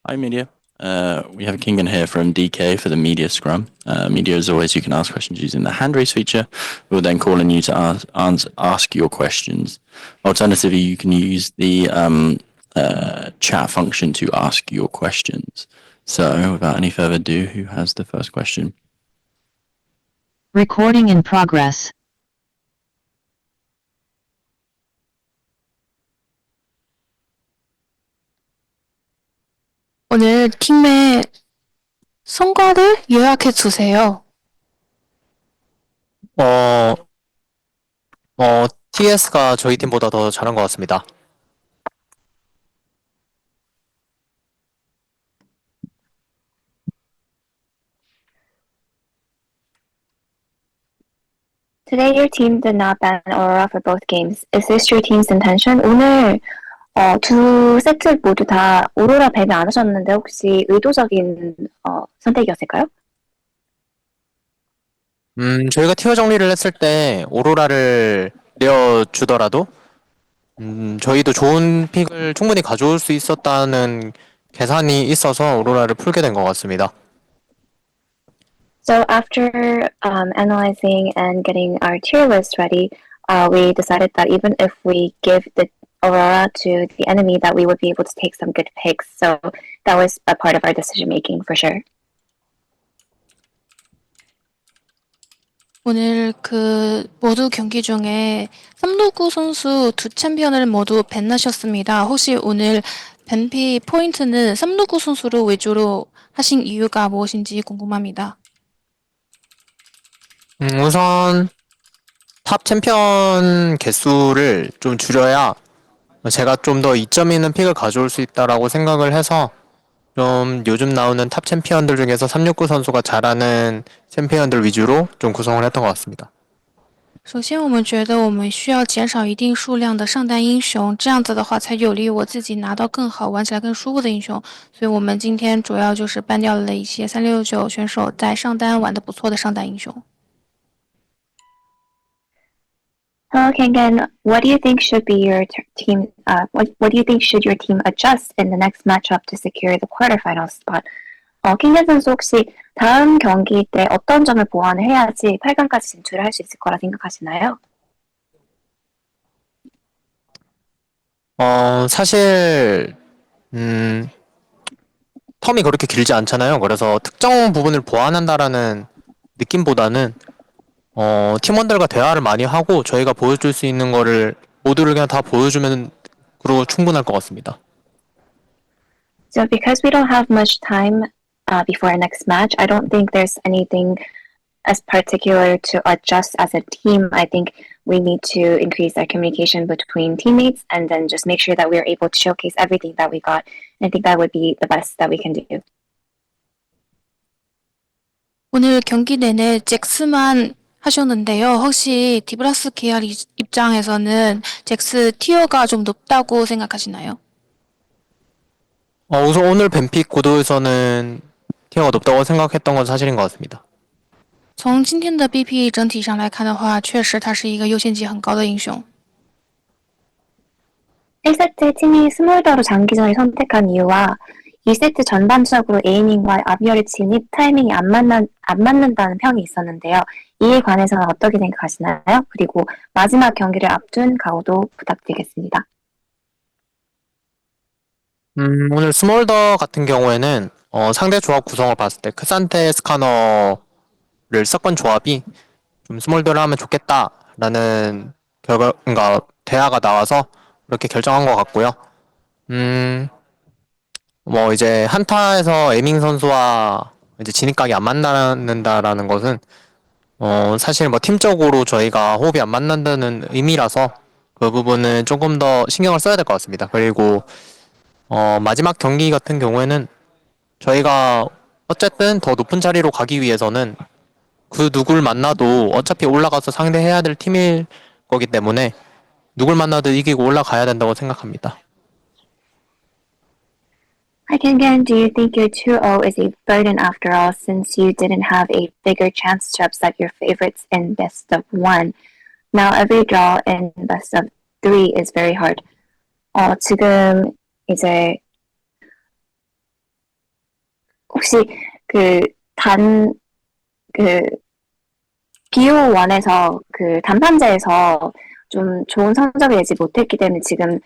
Hi, Media. We have Kingan here from DK for the Media Scrum. Media, as always, you can ask questions using the hand raise feature. We'll then call on you to ask your questions. Alternatively, you can use the chat function to ask your questions. So, without any further ado, who has the first question? Recording in progress. 오늘 팀의 성과를 요약해 주세요. 어, TS가 저희 팀보다 더 잘한 것 같습니다. Today your team did not ban Aurora for both games. Is this your team's intention? 오늘 두 세트 모두 다 오로라 밴을 안 하셨는데 혹시 의도적인 선택이었을까요? 저희가 티어 정리를 했을 때 오로라를 내어주더라도 저희도 좋은 픽을 충분히 가져올 수 있었다는 계산이 있어서 오로라를 풀게 된 것 같습니다. So after analyzing and getting our tier list ready, we decided that even if we give the Aurora to the enemy, that we would be able to take some good picks. So that was a part of our decision making for sure. 오늘 모두 경기 중에 369 선수 두 챔피언을 모두 밴하셨습니다. 혹시 오늘 밴피 포인트는 369 선수를 위주로 하신 이유가 무엇인지 궁금합니다. 우선 탑 챔피언 개수를 좀 줄여야 제가 좀 더 이점 있는 픽을 가져올 수 있다라고 생각을 해서 좀 요즘 나오는 탑 챔피언들 중에서 369 선수가 잘하는 챔피언들 위주로 좀 구성을 했던 것 같습니다. 首先，我们觉得我们需要减少一定数量的上单英雄，这样子的话才有利于我自己拿到更好、玩起来更舒服的英雄。所以我们今天主要就是ban掉了一些369选手在上单玩的不错的上单英雄。Hello, Kangan. What do you think should be your team? What do you think should your team adjust in the next matchup to secure the quarterfinal spot? 킹겐 선수 혹시 다음 경기 때 어떤 점을 보완을 해야지 8강까지 진출을 할 수 있을 거라 생각하시나요? 사실 텀이 그렇게 길지 않잖아요. 그래서 특정 부분을 보완한다라는 느낌보다는 팀원들과 대화를 많이 하고 저희가 보여줄 수 있는 거를 모두를 그냥 다 보여주면 그러고 충분할 것 같습니다. So because we don't have much time before our next match, I don't think there's anything as particular to adjust as a team. I think we need to increase our communication between teammates and then just make sure that we're able to showcase everything that we got. And I think that would be the best that we can do. 오늘 경기 내내 잭스만 하셨는데요. 혹시 디브라스 계열 입장에서는 잭스 티어가 좀 높다고 생각하시나요? 우선 오늘 뱀픽 구도에서는 티어가 높다고 생각했던 건 사실인 것 같습니다. 从今天的 BP 整体上来看的话，确实他是一个优先级很高的英雄。 1세트 팀이 스몰더로 장기전을 선택한 이유와 2세트 전반적으로 에이밍과 아비어의 진입 타이밍이 안 맞는다는 평이 있었는데요. 이에 관해서는 어떻게 생각하시나요? 그리고 마지막 경기를 앞둔 각오도 부탁드리겠습니다. 오늘 스몰더 같은 경우에는 상대 조합 구성을 봤을 때 크산테 스카너를 섞은 조합이 좀 스몰더를 하면 좋겠다라는 그러니까 대화가 나와서 그렇게 결정한 것 같고요. 뭐 이제 한타에서 에밍 선수와 이제 진입각이 안 맞는다라는 것은 사실 뭐 팀적으로 저희가 호흡이 안 맞는다는 의미라서 그 부분은 조금 더 신경을 써야 될 것 같습니다. 그리고 마지막 경기 같은 경우에는 저희가 어쨌든 더 높은 자리로 가기 위해서는 그 누굴 만나도 어차피 올라가서 상대해야 될 팀일 거기 때문에 누굴 만나도 이기고 올라가야 된다고 생각합니다. Hi Kengan, do you think your 2-0 is a burden after all since you didn't have a bigger chance to upset your favorites in best of 1? Now every draw in best of 3 is very hard. 지금 이제 혹시 그 BO1에서 그 단판제에서 좀 좋은 성적을 내지 못했기 때문에 지금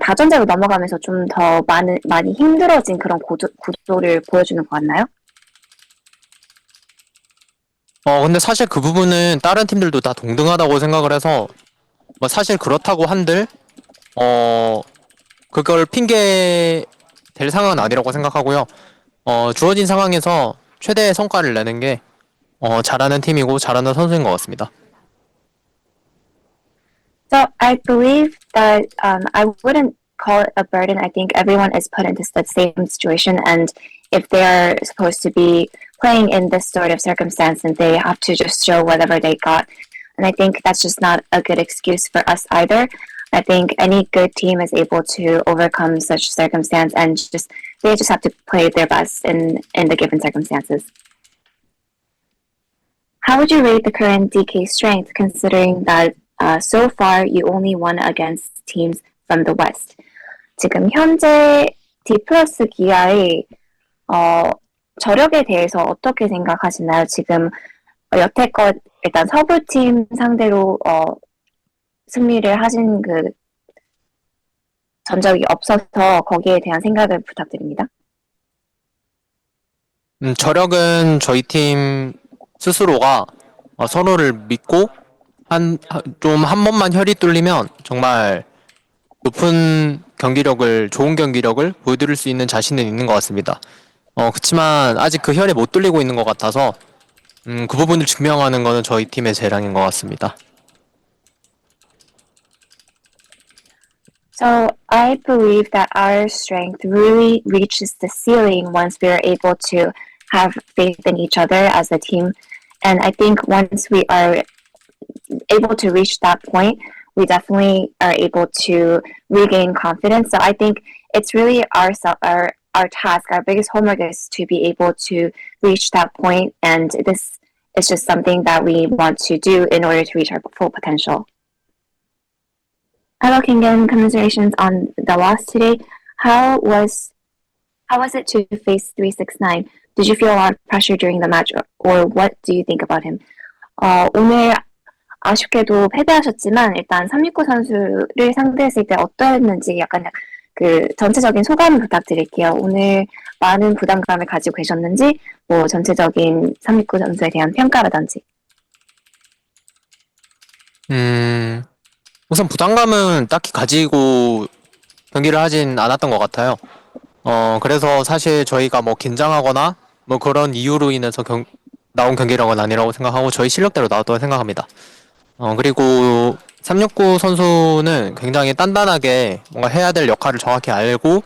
다전제로 넘어가면서 좀 더 많이 힘들어진 그런 구조를 보여주는 것 같나요? 근데 사실 그 부분은 다른 팀들도 다 동등하다고 생각을 해서, 뭐 사실 그렇다고 한들, 그걸 핑계 될 상황은 아니라고 생각하고요. 주어진 상황에서 최대의 성과를 내는 게, 잘하는 팀이고 잘하는 선수인 것 같습니다. So I believe that I wouldn't call it a burden. I think everyone is put into the same situation, and if they are supposed to be playing in this sort of circumstance, then they have to just show whatever they got. And I think that's just not a good excuse for us either. I think any good team is able to overcome such circumstance, and they just have to play their best in the given circumstances. How would you rate the current DK strength, considering that so far you only won against teams from the West? 지금 현재 Dplus 기아의 저력에 대해서 어떻게 생각하시나요? 지금 여태껏 일단 서부팀 상대로 승리를 하신 그 전적이 없어서 거기에 대한 생각을 부탁드립니다. 저력은 저희 팀 스스로가 서로를 믿고 한 번만 혈이 뚫리면 정말 높은 경기력을, 좋은 경기력을 보여드릴 수 있는 자신은 있는 것 같습니다. 그치만 아직 그 혈이 못 뚫리고 있는 것 같아서 그 부분을 증명하는 거는 저희 팀의 재량인 것 같습니다. So I believe that our strength really reaches the ceiling once we are able to have faith in each other as a team. And I think once we are able to reach that point, we definitely are able to regain confidence. So I think it's really our task, our biggest homework is to be able to reach that point. And this is just something that we want to do in order to reach our full potential. Hello, Kingen. Commiserations on the loss today. How was it to face 369? Did you feel a lot of pressure during the match, or what do you think about him? 오늘 아쉽게도 패배하셨지만 일단 369 선수를 상대했을 때 어떠했는지 약간 그 전체적인 소감 부탁드릴게요. 오늘 많은 부담감을 가지고 계셨는지, 뭐 전체적인 369 선수에 대한 평가라든지. 우선 부담감은 딱히 가지고 경기를 하진 않았던 것 같아요. 그래서 사실 저희가 뭐 긴장하거나 뭐 그런 이유로 인해서 나온 경기력은 아니라고 생각하고 저희 실력대로 나왔다고 생각합니다. 그리고 369 선수는 굉장히 단단하게 뭔가 해야 될 역할을 정확히 알고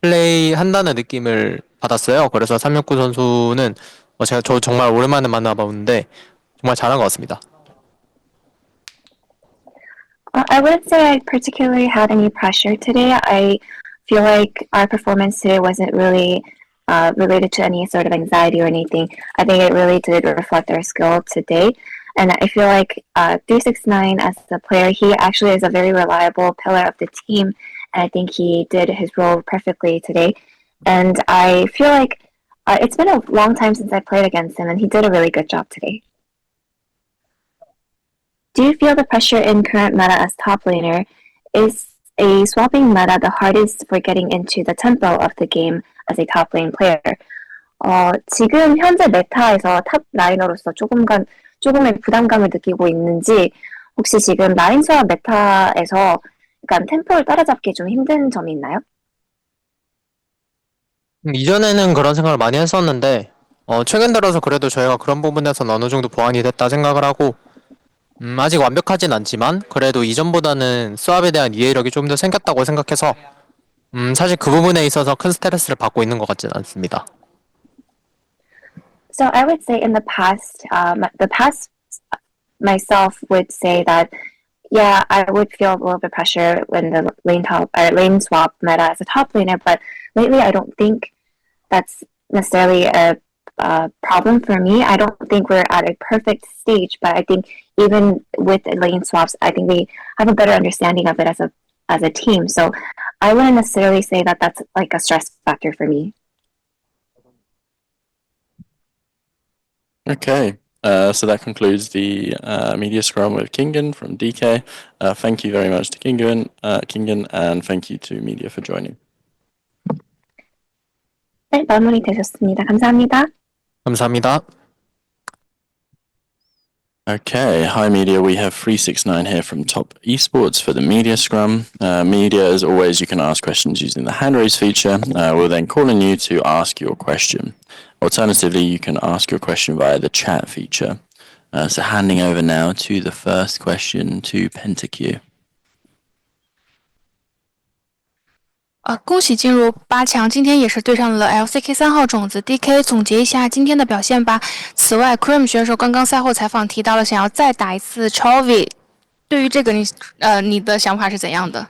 플레이 한다는 느낌을 받았어요. 그래서 369 선수는 저 정말 오랜만에 만나봤는데 정말 잘한 것 같습니다. I wouldn't say I particularly had any pressure today. I feel like our performance today wasn't really related to any sort of anxiety or anything. I think it really did reflect our skill today. And I feel like 369 as a player, he actually is a very reliable pillar of the team. And I think he did his role perfectly today. And I feel like it's been a long time since I played against him, and he did a really good job today. Do you feel the pressure in current meta as top laner? Is a swapping meta the hardest for getting into the tempo of the game as a top lane player? 지금 현재 메타에서 탑 라이너로서 조금의 부담감을 느끼고 있는지, 혹시 지금 라인 스왑 메타에서 약간 템포를 따라잡기 좀 힘든 점이 있나요? 이전에는 그런 생각을 많이 했었는데 최근 들어서 그래도 저희가 그런 부분에서는 어느 정도 보완이 됐다 생각을 하고 아직 완벽하진 않지만 그래도 이전보다는 수압에 대한 이해력이 좀 더 생겼다고 생각해서 사실 그 부분에 있어서 큰 스트레스를 받고 있는 것 같지는 않습니다. So I would say in the past myself would say that yeah, I would feel a little bit pressure when the lane swap meta as a top laner, but lately I don't think that's necessarily a problem for me. I don't think we're at a perfect stage, but I think even with lane swaps, I think we have a better understanding of it as a team. So I wouldn't necessarily say that that's like a stress factor for me. Okay. So that concludes the media scrum with Kingen from DK. Thank you very much to Kingen, and thank you to media for joining. 네, 마무리되셨습니다. 감사합니다. 감사합니다. Okay, hi media. We have 369 here from Top Esports for the media scrum. Media, as always, you can ask questions using the hand raise feature. We'll then call on you to ask your question. Alternatively, you can ask your question via the chat feature. So handing over now to the first question to PentaQ. 恭喜进入8强，今天也是对上了 LCK 3号种子 DK。总结一下今天的表现吧。此外 ，Scrum 选手刚刚赛后采访提到了想要再打一次 Chovy， 对于这个你的想法是怎样的？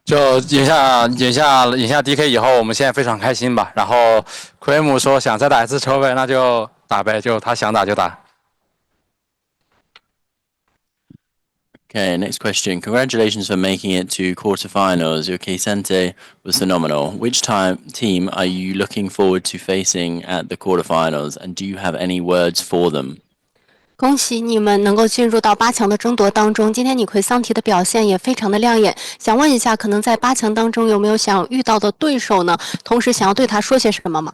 就赢下 DK 以后，我们现在非常开心吧。然后 Cream 说想再打一次抽位，那就打呗，就他想打就打。Okay, next question. Congratulations for making it to quarterfinals. Your Keisente was phenomenal. Which team are you looking forward to facing at the quarterfinals, and do you have any words for them? 恭喜你们能够进入到8强的争夺当中。今天你奎桑提的表现也非常的亮眼，想问一下，可能在8强当中有没有想遇到的对手呢？同时想要对他说些什么吗？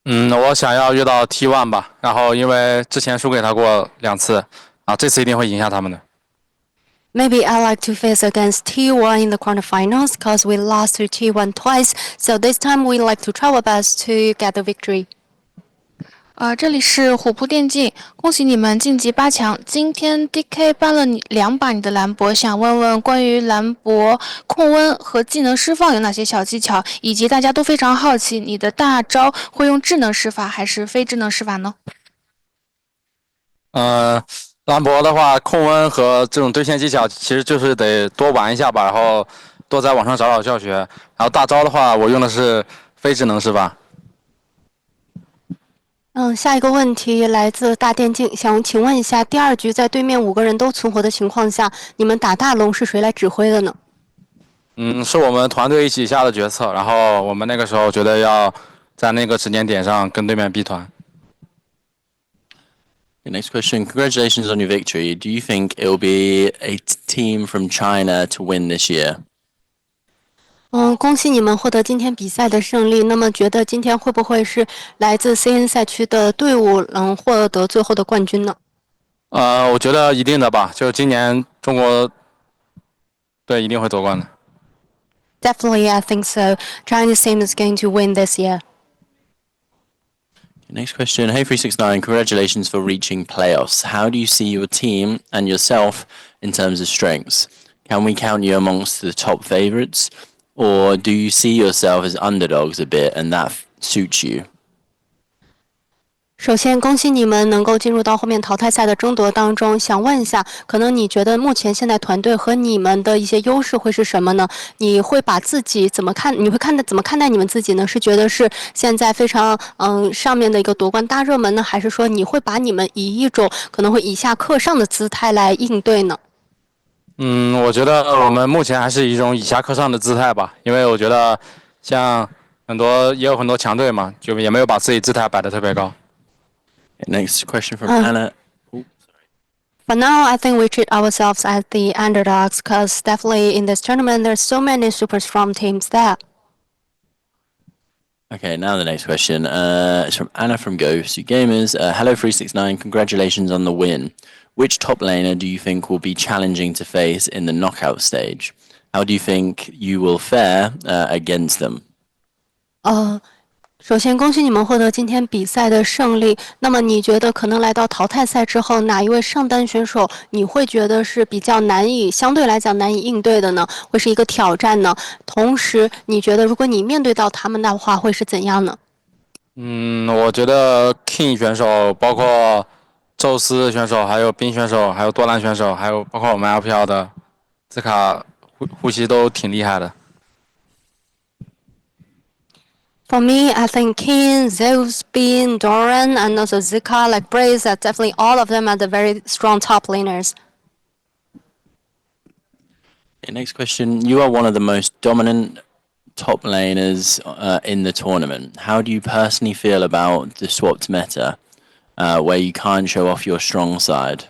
我想要遇到 T1 吧，然后因为之前输给他过2次，这次一定会赢下他们的。Maybe I like to face against T1 in the quarterfinals because we lost to T1 twice, so this time we like to try our best to get the victory. 这里是虎扑电竞，恭喜你们晋级8强。今天 DK 搬了2把你的兰博，想问问关于兰博控温和技能释放有哪些小技巧，以及大家都非常好奇你的大招会用智能施法还是非智能施法呢？兰博的话，控温和这种对线技巧，其实就是得多玩一下吧，然后多在网上找找教学。然后大招的话，我用的是非智能施法。下一个问题来自大电竞，想请问一下，第2局在对面5个人都存活的情况下，你们打大龙是谁来指挥的呢？是我们团队一起下的决策，然后我们那个时候觉得要在那个时间点上跟对面 B 团。Next question. Congratulations on your victory. Do you think it will be a team from China to win this year? 恭喜你们获得今天比赛的胜利。那么觉得今天会不会是来自 CN 赛区的队伍能获得最后的冠军呢？我觉得一定的吧，就今年中国队一定会夺冠的。Definitely, I think so. Chinese team is going to win this year. Next question. Hey 369, congratulations for reaching playoffs. How do you see your team and yourself in terms of strengths? Can we count you amongst the top favorites? Or do you see yourself as underdogs a bit and that suits you? 首先，恭喜你们能够进入到后面淘汰赛的争夺当中。想问一下，可能你觉得目前现在团队和你们的一些优势会是什么呢？你会把自己怎么看？你会怎么看待你们自己呢？是觉得是现在非常上面的一个夺冠大热门呢，还是说你会把你们以一种可能会以下克上的姿态来应对呢？我觉得我们目前还是一种以下克上的姿态吧，因为我觉得像也有很多强队嘛，就也没有把自己姿态摆得特别高。Next question from Anna. For now, I think we treat ourselves as the underdogs because definitely in this tournament there's so many super strong teams there. Okay, now the next question. It's from Anna from Ghost Gamers. Hello 369, congratulations on the win. Which top laner do you think will be challenging to face in the knockout stage? How do you think you will fare against them? 首先恭喜你们获得今天比赛的胜利。那么你觉得可能来到淘汰赛之后，哪一位上单选手你会觉得是比较相对来讲难以应对的呢？会是一个挑战呢？同时，你觉得如果你面对到他们的话，会是怎样呢？我觉得 King 选手，包括宙斯选手，还有冰选手，还有多兰选手，还有包括我们 LPL 的兹卡呼吸都挺厉害的。For me, I think King, Zeus, Bean, Doran, and also Zika, like Braze, that definitely all of them are the very strong top laners. Okay, next question. You are one of the most dominant top laners in the tournament. How do you personally feel about the swapped meta, where you can't show off your strong side?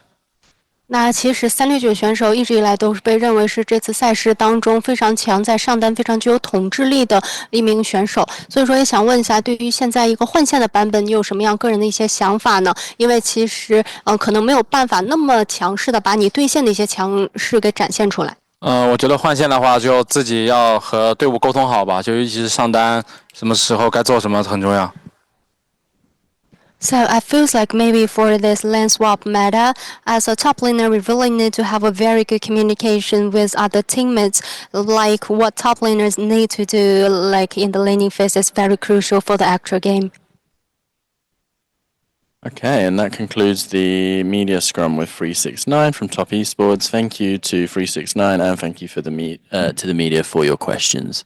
那其实369选手一直以来都是被认为是这次赛事当中非常强，在上单非常具有统治力的一名选手。所以说也想问一下，对于现在一个换线的版本，你有什么样个人的一些想法呢？因为其实可能没有办法那么强势的把你对线的一些强势给展现出来。我觉得换线的话，就自己要和队伍沟通好吧，就尤其是上单，什么时候该做什么很重要。So I feels like maybe for this lane swap meta, as a top laner, we really need to have a very good communication with other teammates. Like what top laners need to do, like in the laning phase, is very crucial for the actual game. Okay, and that concludes the media scrum with 369 from Top Esports. Thank you to 369 and thank you for to the media for your questions.